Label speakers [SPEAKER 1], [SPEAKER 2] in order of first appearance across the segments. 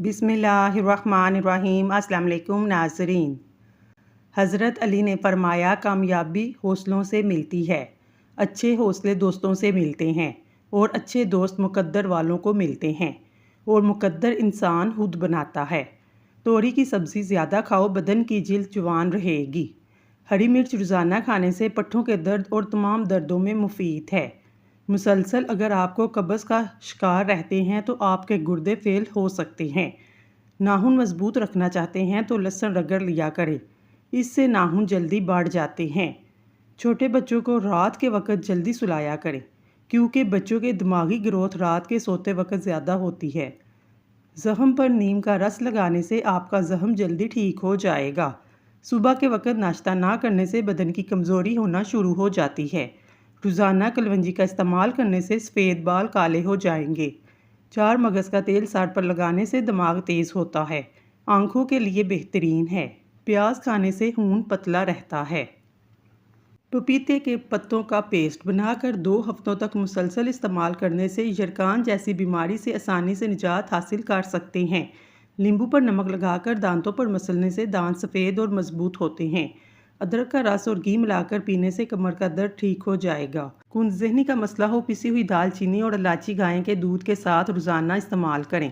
[SPEAKER 1] बिस्मिल्लाहिर्रहमानिर्रहीम। अस्सलाम वालेकुम नाज़रीन। हज़रत अली ने फरमाया, कामयाबी हौसलों से मिलती है। अच्छे हौसले दोस्तों से मिलते हैं और अच्छे दोस्त मुकद्दर वालों को मिलते हैं और मुकद्दर इंसान खुद बनाता है। तोरी की सब्ज़ी ज़्यादा खाओ, बदन की जिल्द जवान रहेगी। हरी मिर्च रोज़ाना खाने से पट्ठों के दर्द और तमाम दर्दों में मुफीद है। मुसलसल अगर आपको कब्ज़ का शिकार रहते हैं तो आपके गुर्दे फेल हो सकते हैं। नाखून मजबूत रखना चाहते हैं तो लहसुन रगड़ लिया करें, इससे नाखून जल्दी बढ़ जाते हैं। छोटे बच्चों को रात के वक्त जल्दी सुलाया करें, क्योंकि बच्चों के दिमागी ग्रोथ रात के सोते वक्त ज़्यादा होती है। ज़ख्म पर नीम का रस लगाने से आपका ज़ख्म जल्दी ठीक हो जाएगा। सुबह के वक्त नाश्ता ना करने से बदन की कमज़ोरी होना शुरू हो जाती है। रोज़ाना कलवंजी का इस्तेमाल करने से सफ़ेद बाल काले हो जाएंगे। 4 मगज़ का तेल सर पर लगाने से दिमाग तेज़ होता है। आँखों के लिए बेहतरीन है। प्याज खाने से खून पतला रहता है। पपीते के पत्तों का पेस्ट बनाकर 2 हफ्तों तक मुसलसल इस्तेमाल करने से यरकान जैसी बीमारी से आसानी से निजात हासिल कर सकते हैं। नींबू पर नमक लगाकर दांतों पर मसलने से दांत सफ़ेद और मजबूत होते हैं। अदरक का रस और घी मिलाकर पीने से कमर का दर्द ठीक हो जाएगा। कुंज़-ज़हनी का मसला हो, पिसी हुई दालचीनी और इलायची गाय के दूध के साथ रोज़ाना इस्तेमाल करें।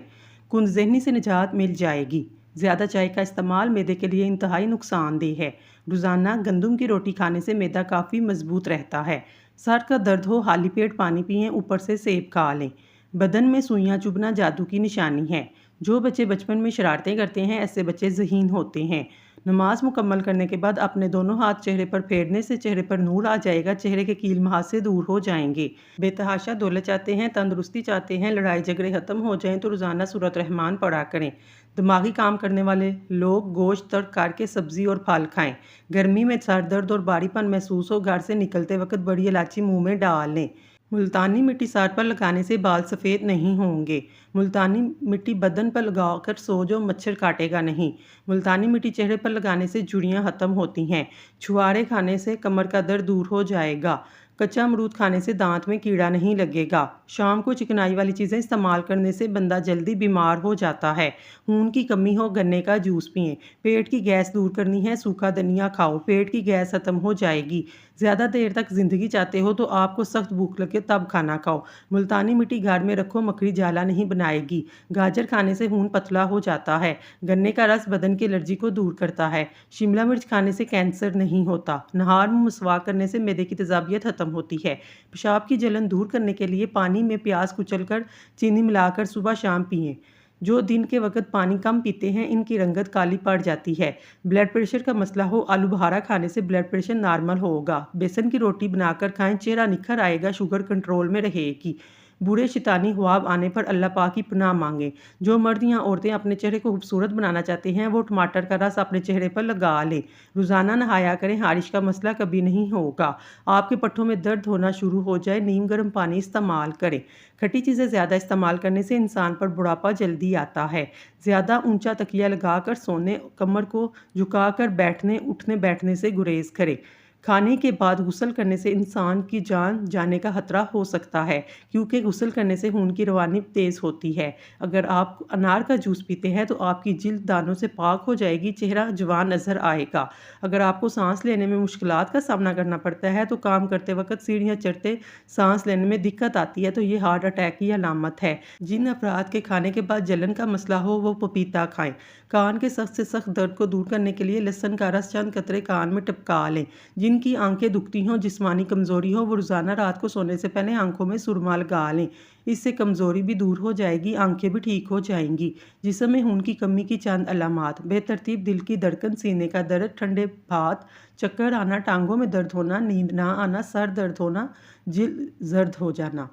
[SPEAKER 1] कुंज़-ज़हनी से निजात मिल जाएगी। ज़्यादा चाय का इस्तेमाल मैदे के लिए इंतहाई नुकसानदेह है। रोज़ाना गंदम की रोटी खाने से मैदा काफ़ी मजबूत रहता है। सर का दर्द हो, खाली पेट पानी पिएं, ऊपर से सेब खा लें। बदन में सुइयां चुभना जादू की निशानी है। जो बच्चे बचपन में शरारतें करते हैं, ऐसे बच्चे ज़हीन होते हैं। नमाज मुकम्मल करने के बाद अपने दोनों हाथ चेहरे पर फेरने से चेहरे पर नूर आ जाएगा, चेहरे के कील मुहासे दूर हो जाएंगे। बेतहाशा दौलत चाहते हैं, तंदुरुस्ती चाहते हैं, लड़ाई झगड़े ख़त्म हो जाएं तो रोज़ाना सूरत रहमान पढ़ा करें। दिमागी काम करने वाले लोग गोश्त तर्क करके सब्ज़ी और फल खाएं। गर्मी में सर दर्द और भारीपन महसूस हो, घर से निकलते वक्त बड़ी इलायची मुंह में डाल लें। मुल्तानी मिट्टी सर पर लगाने से बाल सफ़ेद नहीं होंगे। मुल्तानी मिट्टी बदन पर लगाकर सो जो, मच्छर काटेगा नहीं। मुल्तानी मिट्टी चेहरे पर लगाने से झुर्रियाँ ख़त्म होती हैं। छुहारे खाने से कमर का दर्द दूर हो जाएगा। कच्चा अमरूद खाने से दांत में कीड़ा नहीं लगेगा। शाम को चिकनाई वाली चीज़ें इस्तेमाल करने से बंदा जल्दी बीमार हो जाता है। खून की कमी हो, गन्ने का जूस पिएं। पेट की गैस दूर करनी है, सूखा धनिया खाओ, पेट की गैस ख़त्म हो जाएगी। ज़्यादा देर तक ज़िंदगी चाहते हो तो आपको सख्त भूख लगे तब खाना खाओ। मुल्तानी मिट्टी घर में रखो, मकड़ी जाला नहीं बनाएगी। गाजर खाने से खून पतला हो जाता है। गन्ने का रस बदन की एलर्जी को दूर करता है। शिमला मिर्च खाने से कैंसर नहीं होता। नहार में मसवाक करने से मैदे की तेजाबियत ख़त्म होती है। पेशाब की जलन दूर करने के लिए पानी में प्याज कुचलकर चीनी मिलाकर सुबह शाम पिएं। जो दिन के वक्त पानी कम पीते हैं, इनकी रंगत काली पड़ जाती है। ब्लड प्रेशर का मसला हो, आलू बुखारा खाने से ब्लड प्रेशर नॉर्मल होगा। बेसन की रोटी बनाकर खाएं, चेहरा निखर आएगा, शुगर कंट्रोल में रहेगी। बूढ़े शैतानी ख्वाब आने पर अल्लाह पाक की पनाह मांगें। जो मर्द या औरतें अपने चेहरे को खूबसूरत बनाना चाहते हैं, वो टमाटर का रस अपने चेहरे पर लगा लें। रोज़ाना नहाया करें, हारिश का मसला कभी नहीं होगा। आपके पट्ठों में दर्द होना शुरू हो जाए, नीम गर्म पानी इस्तेमाल करें। खट्टी चीज़ें ज़्यादा इस्तेमाल करने से इंसान पर बुढ़ापा जल्दी आता है। ज़्यादा ऊंचा तकिया लगाकर सोने, कमर को झुकाकर बैठने उठने बैठने से गुरेज करें। खाने के बाद गुस्ल करने से इंसान की जान जाने का खतरा हो सकता है, क्योंकि गुस्ल करने से खून की रवानी तेज़ होती है। अगर आप अनार का जूस पीते हैं तो आपकी जिल्द दानों से पाक हो जाएगी, चेहरा जवान नज़र आएगा। अगर आपको सांस लेने में मुश्किलात का सामना करना पड़ता है तो काम करते वक्त सीढ़ियाँ चढ़ते सांस लेने में दिक्कत आती है तो ये हार्ट अटैक की अलामत है। जिन अफराद के खाने के बाद जलन का मसला हो, वो पपीता खाएं। कान के सख्त से सख्त दर्द को दूर करने के लिए लहसुन का रस चंद कतरे कान में टपका लें। जिनकी आंखें दुखती हों, जिस्मानी कमज़ोरी हो, वो रोज़ाना रात को सोने से पहले आंखों में सुरमा लगा लें। इससे कमज़ोरी भी दूर हो जाएगी, आंखें भी ठीक हो जाएंगी। जिस्म में खून की कमी की चंद अलामात: बेतरतीब दिल की धड़कन, सीने का दर्द, ठंडे हाथ, चक्कर आना, टांगों में दर्द होना, नींद ना आना, सर दर्द होना, जिल्द जर्द हो जाना।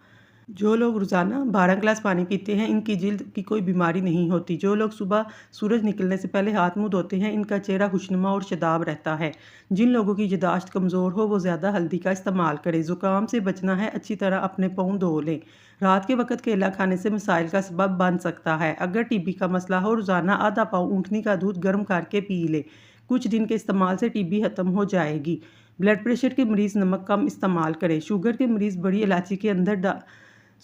[SPEAKER 1] जो लोग रोज़ाना 12 गिलास पानी पीते हैं, इनकी जिल्द की कोई बीमारी नहीं होती। जो लोग सुबह सूरज निकलने से पहले हाथ मुंह धोते हैं, इनका चेहरा खुशनुमा और शदाब रहता है। जिन लोगों की यादाश्त कमज़ोर हो, वो ज़्यादा हल्दी का इस्तेमाल करें। ज़ुकाम से बचना है, अच्छी तरह अपने पाँव धो लें। रात के वक्त केला खाने से मसाइल का सबब बन सकता है। अगर टीबी का मसला हो, रोज़ाना आधा पाव ऊँटनी का दूध गर्म करके पी लें। कुछ दिन के इस्तेमाल से टीबी ख़त्म हो जाएगी। ब्लड प्रेशर के मरीज़ नमक कम इस्तेमाल करें। शुगर के मरीज़ बड़ी इलायची के अंदर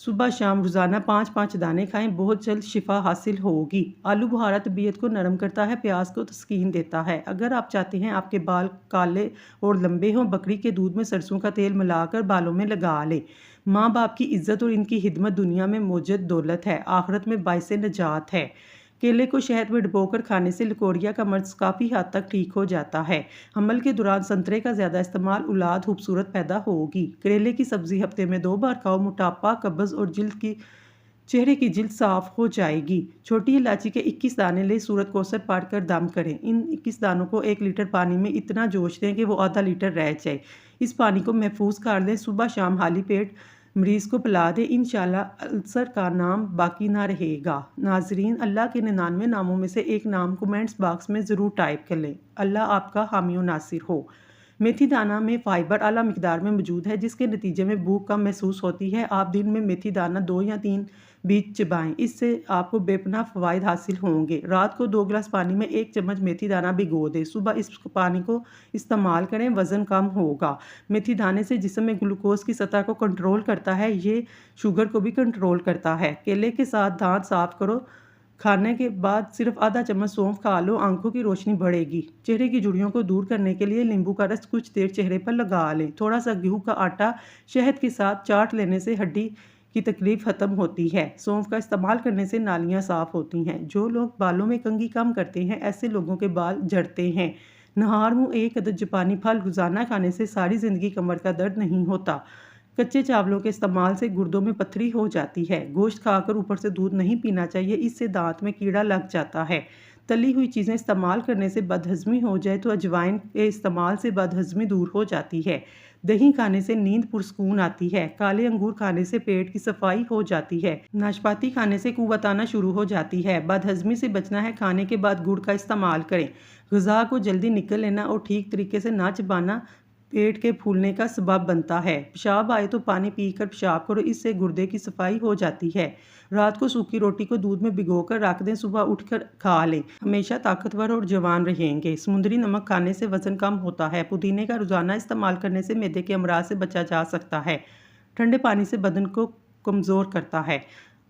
[SPEAKER 1] सुबह शाम रोज़ाना 5-5 दाने खाएं, बहुत जल्द शिफा हासिल होगी। आलू बुहारा तबीयत को नरम करता है, प्याज को तस्कीन देता है। अगर आप चाहते हैं आपके बाल काले और लंबे हों, बकरी के दूध में सरसों का तेल मिलाकर बालों में लगा लें। माँ बाप की इज्जत और इनकी खिदमत दुनिया में मौजूद दौलत है, आखिरत में बाइसे नजात है। केले को शहद में डुबोकर खाने से लकोरिया का मर्ज काफ़ी हद तक ठीक हो जाता है। हमल के दौरान संतरे का ज़्यादा इस्तेमाल औलाद खूबसूरत पैदा होगी। करेले की सब्ज़ी हफ्ते में 2 बार खाओ, मोटापा, कब्ज़ और चेहरे की जिल्द साफ हो जाएगी। छोटी इलायची के 21 दाने ले सूरत कौसर पार कर दम करें। इन 21 दानों को 1 लीटर पानी में इतना जोश दें कि वो आधा लीटर रह जाए। इस पानी को महफूज कर लें, सुबह शाम खाली पेट मरीज़ को पिला दें, इंशाल्लाह अल्सर का नाम बाकी ना रहेगा। नाजरीन, अल्लाह के 99 नामों में से एक नाम कमेंट्स बॉक्स में ज़रूर टाइप कर लें। अल्लाह आपका हामी व नासिर हो। मेथी दाना में फ़ाइबर आला मिकदार में मौजूद है, जिसके नतीजे में भूख कम महसूस होती है। आप दिन में मेथी दाना 2 या 3 बीज चबाएं, इससे आपको बेपनाह फ़वाइद हासिल होंगे। रात को 2 गिलास पानी में 1 चम्मच मेथी दाना भिगो दें, सुबह इस पानी को इस्तेमाल करें, वज़न कम होगा। मेथी दाने से जिस्म में ग्लूकोज की सतह को कंट्रोल करता है, ये शुगर को भी कंट्रोल करता है। केले के साथ दांत साफ करो, खाने के बाद सिर्फ आधा चम्मच सौंफ खा लो, आंखों की रोशनी बढ़ेगी। चेहरे की झुर्रियों को दूर करने के लिए नींबू का रस कुछ देर चेहरे पर लगा लें। थोड़ा सा गेहूं का आटा शहद के साथ चाट लेने से हड्डी की तकलीफ खत्म होती है। सौंफ का इस्तेमाल करने से नालियाँ साफ होती हैं। जो लोग बालों में कंघी कम करते हैं, ऐसे लोगों के बाल झड़ते हैं। नहार मुँह 1 अदद जापानी फल रोज़ाना खाने से सारी ज़िंदगी कमर का दर्द नहीं होता। कच्चे चावलों के इस्तेमाल से गुर्दों में पथरी हो जाती है। गोश्त खाकर ऊपर से दूध नहीं पीना चाहिए, इससे दांत में कीड़ा लग जाता है। तली हुई चीज़ें इस्तेमाल करने से बदहज़मी हो जाए तो अजवाइन के इस्तेमाल से बदहज़मी दूर हो जाती है। दही खाने से नींद पुरस्कून आती है। काले अंगूर खाने से पेट की सफाई हो जाती है। नाशपाती खाने से कुव्वत आना शुरू हो जाती है। बदहज़मी से बचना है, खाने के बाद गुड़ का इस्तेमाल करें। ग़िज़ा को जल्दी निकल लेना और ठीक तरीके से ना चबाना पेट के फूलने का सबब बनता है। पेशाब आए तो पानी पीकर पेशाब करो, इससे गुर्दे की सफाई हो जाती है। रात को सूखी रोटी को दूध में भिगोकर रख दें, सुबह उठकर खा लें, हमेशा ताकतवर और जवान रहेंगे। समुद्री नमक खाने से वजन कम होता है। पुदीने का रोज़ाना इस्तेमाल करने से मैदे के अमराज से बचा जा सकता है। ठंडे पानी से बदन को कमज़ोर करता है।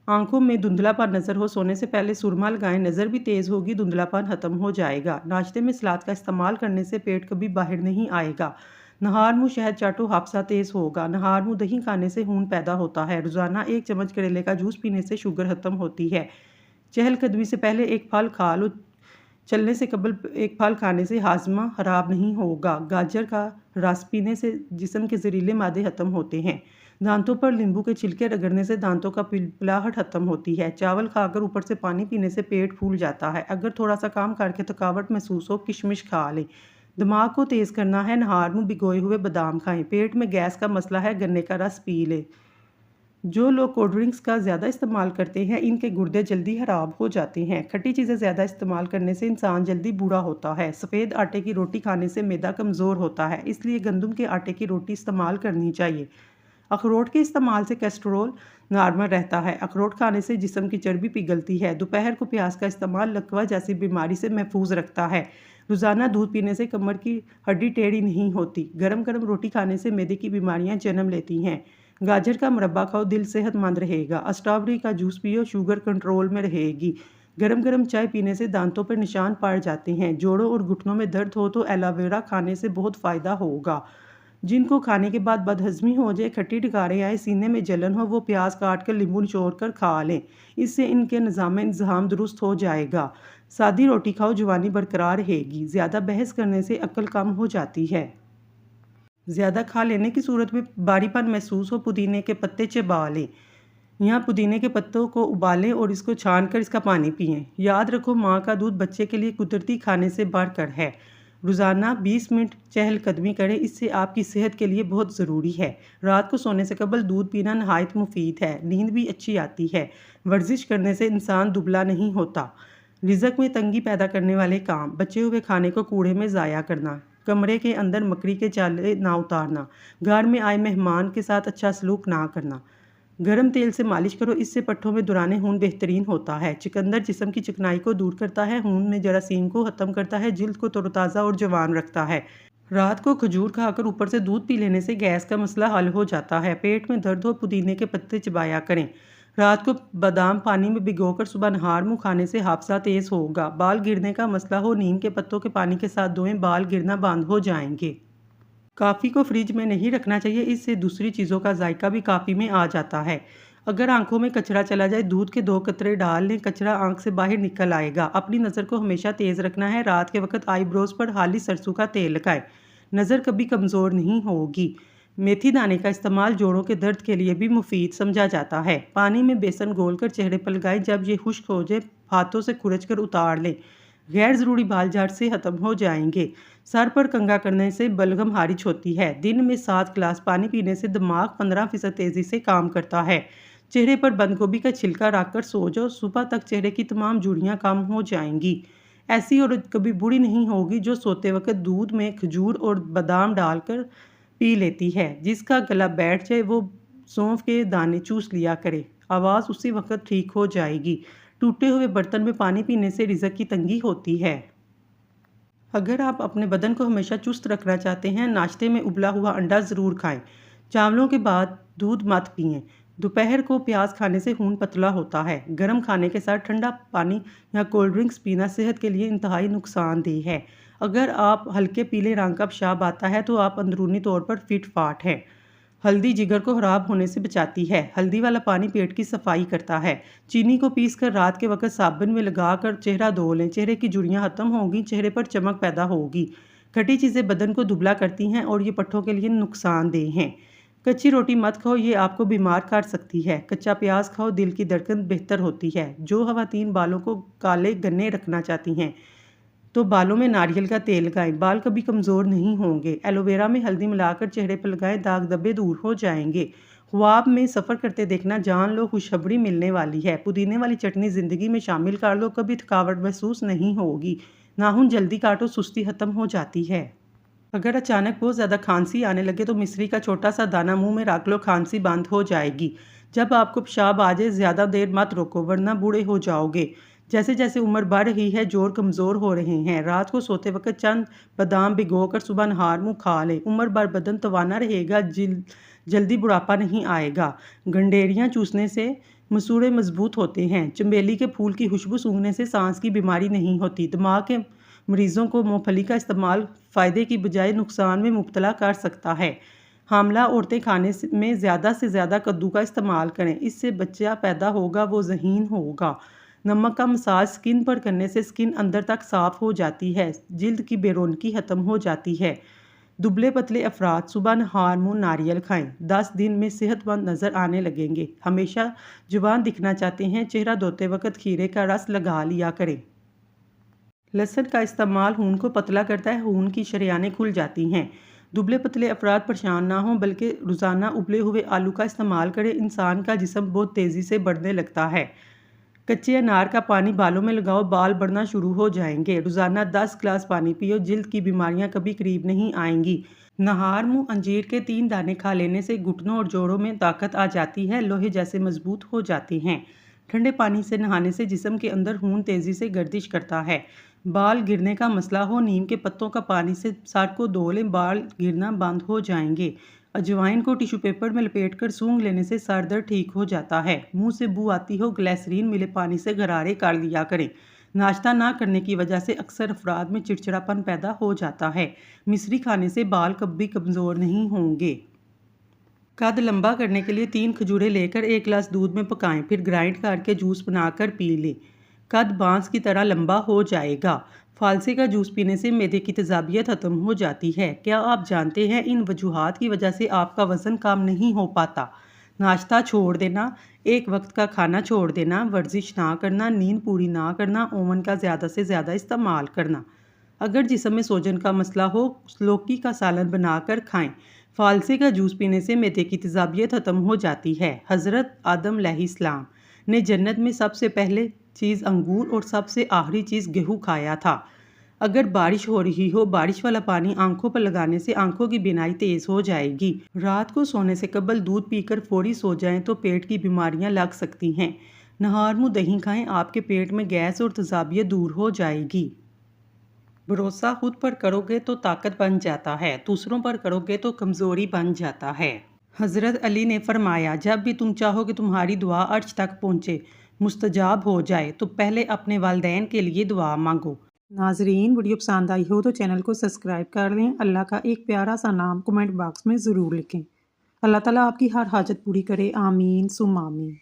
[SPEAKER 1] आंखों में धुंधलापन नज़र हो, सोने से पहले सुरमा लगाएं, नज़र भी तेज़ होगी, धुंधलापन खत्म हो जाएगा। नाश्ते में सलाद का इस्तेमाल करने से पेट कभी बाहर नहीं आएगा। नहार मुँह शहद चाटो, हाफसा तेज़ होगा। नहार मुँह दही खाने से खून पैदा होता है। रोज़ाना 1 चम्मच करेले का जूस पीने से शुगर खत्म होती है। चहलकदमी से पहले 1 फल खा लो, चलने से कबल 1 फल खाने से हाजमा खराब नहीं होगा। गाजर का रस पीने से जिस्म के जहरीले मादे खत्म होते हैं। दांतों पर नींबू के छिलके रगड़ने से दांतों का पिलपिलाहट खत्म होती है। चावल खाकर ऊपर से पानी पीने से पेट फूल जाता है। अगर थोड़ा सा काम करके थकावट महसूस हो, किशमिश खा लें। दिमाग को तेज़ करना है, नहार मुँह भिगोए हुए बादाम खाएं। पेट में गैस का मसला है, गन्ने का रस पी लें। जो लोग कोल्ड ड्रिंक्स का ज़्यादा इस्तेमाल करते हैं, इनके गुर्दे जल्दी खराब हो जाते हैं। खट्टी चीज़ें ज़्यादा इस्तेमाल करने से इंसान जल्दी बूढ़ा होता है। सफ़ेद आटे की रोटी खाने से मैदा कमज़ोर होता है, इसलिए गंदम के आटे की रोटी इस्तेमाल करनी चाहिए। अखरोट के इस्तेमाल से कोलेस्ट्रॉल नॉर्मल रहता है। अखरोट खाने से जिस्म की चर्बी पिघलती है। दोपहर को प्याज का इस्तेमाल लकवा जैसी बीमारी से महफूज रखता है। रोज़ाना दूध पीने से कमर की हड्डी टेढ़ी नहीं होती। गरम गरम रोटी खाने से मैदे की बीमारियां जन्म लेती हैं। गाजर का मुरब्बा खाओ, दिल सेहतमंद रहेगा। स्ट्रॉबेरी का जूस पियो, शुगर कंट्रोल में रहेगी। गरम गरम चाय पीने से दांतों पर निशान पड़ जाते हैं। जोड़ों और घुटनों में दर्द हो तो एलोवेरा खाने से बहुत फ़ायदा होगा। जिनको खाने के बाद बदहज़मी हो जाए, खट्टी डकारें आए, सीने में जलन हो, वो प्याज काट कर नींबू निचोड़ कर खा लें, इससे इनके निज़ाम दुरुस्त हो जाएगा। सादी रोटी खाओ, जवानी बरकरार रहेगी। ज़्यादा बहस करने से अक्ल कम हो जाती है। ज़्यादा खा लेने की सूरत में भारीपन महसूस हो, पुदीने के पत्ते चबा लें। यहाँ पुदीने के पत्तों को उबालें और इसको छान कर इसका पानी पिएं। याद रखो, माँ का दूध बच्चे के लिए कुदरती खाने से बढ़कर है। रोज़ाना 20 मिनट चहलकदमी करें, इससे आपकी सेहत के लिए बहुत ज़रूरी है। रात को सोने से कबल दूध पीना नहायत मुफीद है। नींद भी अच्छी आती है। वर्जिश करने से इंसान दुबला नहीं होता। रिज़्क में तंगी पैदा करने वाले काम: बचे हुए खाने को कूड़े में ज़ाया करना, कमरे के अंदर मकड़ी के जाले ना उतारना, घर में आए मेहमान के साथ अच्छा सलूक ना करना। गर्म तेल से मालिश करो, इससे पट्ठों में दौरान खून बेहतरीन होता है। चुकंदर जिस्म की चिकनाई को दूर करता है, खून में जरासीम को ख़त्म करता है, जिल्द को तरोताज़ा और जवान रखता है। रात को खजूर खाकर ऊपर से दूध पी लेने से गैस का मसला हल हो जाता है। पेट में दर्द हो पुदीने के पत्ते चबाया करें। रात को बादाम पानी में भिगोकर सुबह नहार मुँह खाने से हाफसा तेज होगा। बाल गिरने का मसला हो नीम के पत्तों के पानी के साथ धोएं, बाल गिरना बंद हो जाएंगे। कॉफ़ी को फ्रिज में नहीं रखना चाहिए, इससे दूसरी चीज़ों का जायका भी कॉफ़ी में आ जाता है। अगर आंखों में कचरा चला जाए, दूध के 2 कतरे डाल लें, कचरा आंख से बाहर निकल आएगा। अपनी नज़र को हमेशा तेज़ रखना है। रात के वक्त आईब्रोज पर हाली सरसों का तेल लगाएं, नज़र कभी कमज़ोर नहीं होगी। मेथी दाने का इस्तेमाल जोड़ों के दर्द के लिए भी मुफीद समझा जाता है। पानी में बेसन घोलकर चेहरे पर लगाएं, जब ये खुश्क हो जाए हाथों से खुरच कर उतार लें। गैर ज़रूरी बाल झड़ से ख़त्म हो जाएंगे। सर पर कंघा करने से बलगम हारिज होती है। दिन में 7 गिलास पानी पीने से दिमाग 15% तेज़ी से काम करता है। चेहरे पर बंद गोभी का छिलका रखकर सो जाओ, सुबह तक चेहरे की तमाम झुर्रियाँ कम हो जाएंगी। ऐसी औरत कभी बूढ़ी नहीं होगी जो सोते वक्त दूध में खजूर और बादाम डालकर पी लेती है। जिसका गला बैठ जाए वो सौंफ के दाने चूस लिया करे, आवाज़ उसी वक्त ठीक हो जाएगी। टूटे हुए बर्तन में पानी पीने से रिज़्क की तंगी होती है। अगर आप अपने बदन को हमेशा चुस्त रखना चाहते हैं, नाश्ते में उबला हुआ अंडा ज़रूर खाएं। चावलों के बाद दूध मत पिएं। दोपहर को प्याज खाने से खून पतला होता है। गर्म खाने के साथ ठंडा पानी या कोल्ड ड्रिंक्स पीना सेहत के लिए इंतहाई नुकसानदेह है। अगर आप हल्के पीले रंग का पेशाब आता है तो आप अंदरूनी तौर पर फिट फाट हैं। हल्दी जिगर को खराब होने से बचाती है। हल्दी वाला पानी पेट की सफाई करता है। चीनी को पीसकर रात के वक्त साबुन में लगाकर चेहरा धो लें, चेहरे की झुर्रियाँ खत्म होंगी, चेहरे पर चमक पैदा होगी। खट्टी चीज़ें बदन को दुबला करती हैं और ये पट्ठों के लिए नुकसानदेह हैं। कच्ची रोटी मत खाओ, ये आपको बीमार कर सकती है। कच्चा प्याज खाओ, दिल की धड़कन बेहतर होती है। जो खवातीन बालों को काले गन्ने रखना चाहती हैं तो बालों में नारियल का तेल लगाएं, बाल कभी कमज़ोर नहीं होंगे। एलोवेरा में हल्दी मिलाकर चेहरे पर लगाएं, दाग धब्बे दूर हो जाएंगे। ख्वाब में सफ़र करते देखना, जान लो खुशखबरी मिलने वाली है। पुदीने वाली चटनी ज़िंदगी में शामिल कर लो, कभी थकावट महसूस नहीं होगी। नाखून जल्दी काटो, सुस्ती ख़त्म हो जाती है। अगर अचानक बहुत ज़्यादा खांसी आने लगे तो मिश्री का छोटा सा दाना मुंह में रख लो, खांसी बंद हो जाएगी। जब आपको पेशाब आ जाए ज़्यादा देर मत रोको, वरना बूढ़े हो जाओगे। जैसे जैसे उम्र बढ़ रही है, जोड़ कमज़ोर हो रहे हैं। रात को सोते वक्त चंद बादाम भिगोकर सुबह नहार मुँह खा लें। उम्र भर बदन तवाना रहेगा, जल्दी बुढ़ापा नहीं आएगा। गंडेरियाँ चूसने से मसूड़े मजबूत होते हैं। चमेली के फूल की खुशबू सूंघने से सांस की बीमारी नहीं होती। दिमाग के मरीजों को मूंगफली का इस्तेमाल फ़ायदे की बजाय नुकसान में मुब्तला कर सकता है। हामला औरतें खाने में ज़्यादा से ज़्यादा कद्दू का इस्तेमाल करें, इससे बच्चा पैदा होगा वो ज़हीन होगा। नमक का मसाज स्किन पर करने से स्किन अंदर तक साफ़ हो जाती है, जिल्द की बेरौनकी ख़त्म हो जाती है। दुबले पतले अफराद सुबह नहार मुँह नारियल खाएं, 10 दिन में सेहतमंद नज़र आने लगेंगे। हमेशा जवान दिखना चाहते हैं, चेहरा धोते वक्त खीरे का रस लगा लिया करें। लहसुन का इस्तेमाल खून को पतला करता है, खून की शरियानें खुल जाती हैं। दुबले पतले अफराद परेशान ना हों, बल्कि रोज़ाना उबले हुए आलू का इस्तेमाल करें। इंसान का जिस्म बहुत तेज़ी से बढ़ने लगता है। कच्चे अनार का पानी बालों में लगाओ, बाल बढ़ना शुरू हो जाएंगे। रोज़ाना 10 गिलास पानी पियो, जिल्द की बीमारियां कभी करीब नहीं आएंगी। नहार मुँह अंजीर के 3 दाने खा लेने से घुटनों और जोड़ों में ताकत आ जाती है, लोहे जैसे मजबूत हो जाते हैं। ठंडे पानी से नहाने से जिस्म के अंदर खून तेज़ी से गर्दिश करता है। बाल गिरने का मसला हो, नीम के पत्तों का पानी से सर को धो लें, बाल गिरना बंद हो जाएंगे। अजवाइन को टिश्यू पेपर में लपेटकर सूंघ लेने से सर दर्द ठीक हो जाता है। मुंह से बू आती हो, ग्लिसरीन मिले पानी से गरारे कर लिया करें। नाश्ता ना करने की वजह से अक्सर अफराद में चिड़चिड़ापन पैदा हो जाता है। मिश्री खाने से बाल कभी कमज़ोर नहीं होंगे। कद लंबा करने के लिए 3 खजूरें लेकर 1 गिलास दूध में पकाएं, फिर ग्राइंड करके जूस बनाकर पी लें। कद बांस की तरह लंबा हो जाएगा। फालसे का जूस पीने से मैदे की तेजाबियत ख़त्म हो जाती है। क्या आप जानते हैं इन वजूहात की वजह से आपका वज़न कम नहीं हो पाता? नाश्ता छोड़ देना, एक वक्त का खाना छोड़ देना, वर्जिश ना करना, नींद पूरी ना करना, ओवन का ज़्यादा से ज़्यादा इस्तेमाल करना। अगर जिस्म में सोजन का मसला हो, लौकी का सालन बनाकर खाएं। फालसे का जूस पीने से मैदे की तेजाबियत ख़त्म हो जाती है। हज़रत आदम अलैहिस्सलाम ने जन्नत में सबसे पहले चीज़ अंगूर और सबसे आखिरी चीज़ गेहूँ खाया था। अगर बारिश हो रही हो, बारिश वाला पानी आंखों पर लगाने से आंखों की बीनाई तेज़ हो जाएगी। रात को सोने से कबल दूध पीकर फौरी सो जाएं तो पेट की बीमारियां लग सकती हैं। नहार मुँह दही खाएं, आपके पेट में गैस और तेजाबियत दूर हो जाएगी। भरोसा खुद पर करोगे तो ताकत बन जाता है, दूसरों पर करोगे तो कमज़ोरी बन जाता है। हज़रत अली ने फरमाया, जब भी तुम चाहो कि तुम्हारी दुआ अर्श तक पहुँचे, मुस्तजाब हो जाए, तो पहले अपने वालिदैन के लिए दुआ मांगो। नाजरीन, वीडियो पसंद आई हो तो चैनल को सब्सक्राइब कर लें। अल्लाह का एक प्यारा सा नाम कमेंट बॉक्स में ज़रूर लिखें। अल्लाह ताला आपकी हर हाजत पूरी करे। आमीन सुम्मा आमीन।